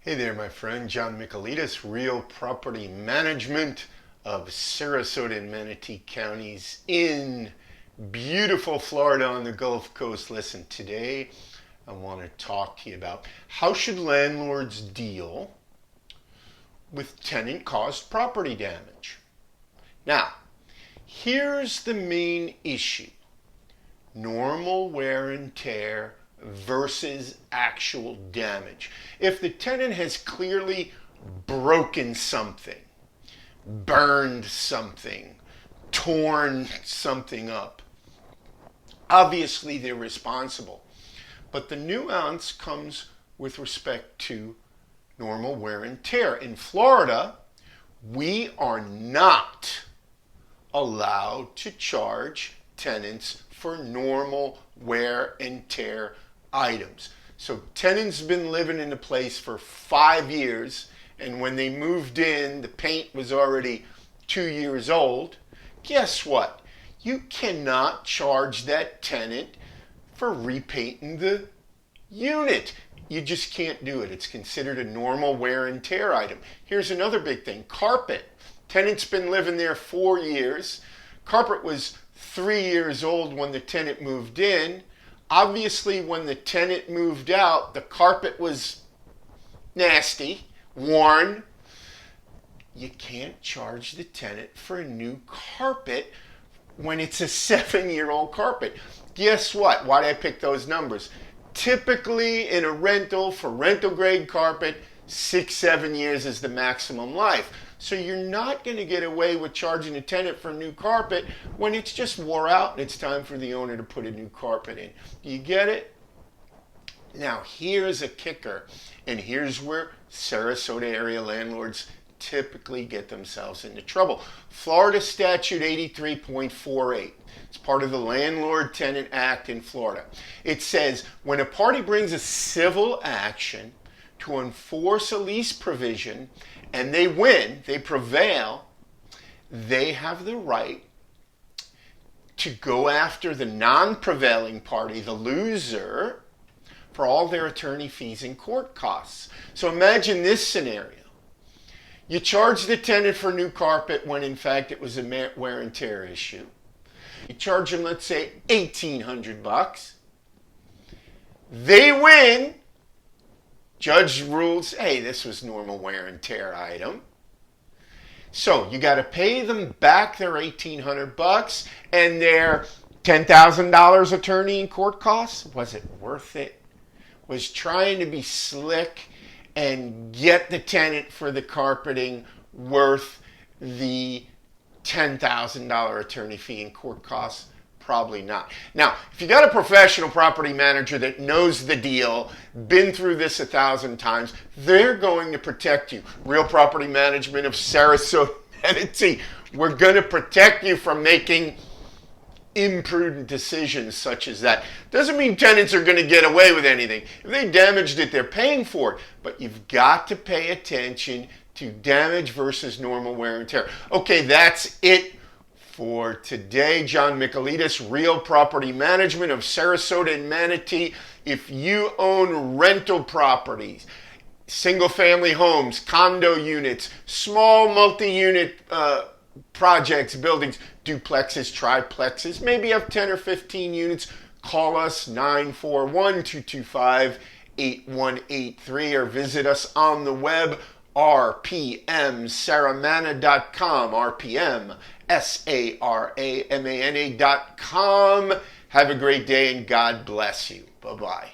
Hey there, my friend. John Michaelides, Real Property Management of Sarasota and Manatee counties in beautiful Florida on the Gulf Coast. Listen, today I want to talk to you about how should landlords deal with tenant-caused property damage. Now, here's the main issue. Normal wear and tear versus actual damage. If the tenant has clearly broken something, burned something, torn something up, obviously they're responsible. But the nuance comes with respect to normal wear and tear. In Florida, we are not allowed to charge tenants for normal wear and tear items. So tenants been living in the place for 5 years, and when they moved in, the paint was already 2 years old. Guess what? You cannot charge that tenant for repainting the unit. You just can't do it. It's considered a normal wear and tear item. Here's another big thing. Carpet. Tenant's been living there 4 years. Carpet was 3 years old when the tenant moved in. Obviously, when the tenant moved out, the carpet was nasty, worn. You can't charge the tenant for a new carpet when it's a 7-year-old carpet. Guess what? Why did I pick those numbers? Typically, in a rental, for rental grade carpet, 6-7 years is the maximum life. So you're not going to get away with charging a tenant for a new carpet when it's just wore out and it's time for the owner to put a new carpet in. You get it? Now here's a kicker, and here's where Sarasota area landlords typically get themselves into trouble. Florida Statute 83.48. It's part of the Landlord Tenant Act in Florida. It says when a party brings a civil action to enforce a lease provision and they win, they prevail, they have the right to go after the non-prevailing party, the loser, for all their attorney fees and court costs. So imagine this scenario. You charge the tenant for new carpet when in fact it was a wear and tear issue. You charge them, let's say, $1,800. They win. Judge rules, hey, this was normal wear and tear item. So you got to pay them back their $1,800 and their $10,000 attorney and court costs. Was it worth it? Was trying to be slick and get the tenant for the carpeting worth the $10,000 attorney fee and court costs? Probably not. Now, if you got a professional property manager that knows the deal, been through this 1,000 times, they're going to protect you. Real Property Management of Sarasota, Manatee. We're going to protect you from making imprudent decisions such as that. Doesn't mean tenants are going to get away with anything. If they damaged it, they're paying for it. But you've got to pay attention to damage versus normal wear and tear. Okay, that's it for today. John Michaelides, Real Property Management of Sarasota and Manatee. If you own rental properties, single-family homes, condo units, small multi-unit projects, buildings, duplexes, triplexes, maybe you have 10 or 15 units, call us 941-225-8183 or visit us on the web, rpmsaramana.com, rpmsaramana.com. Have a great day and God bless you. Bye-bye.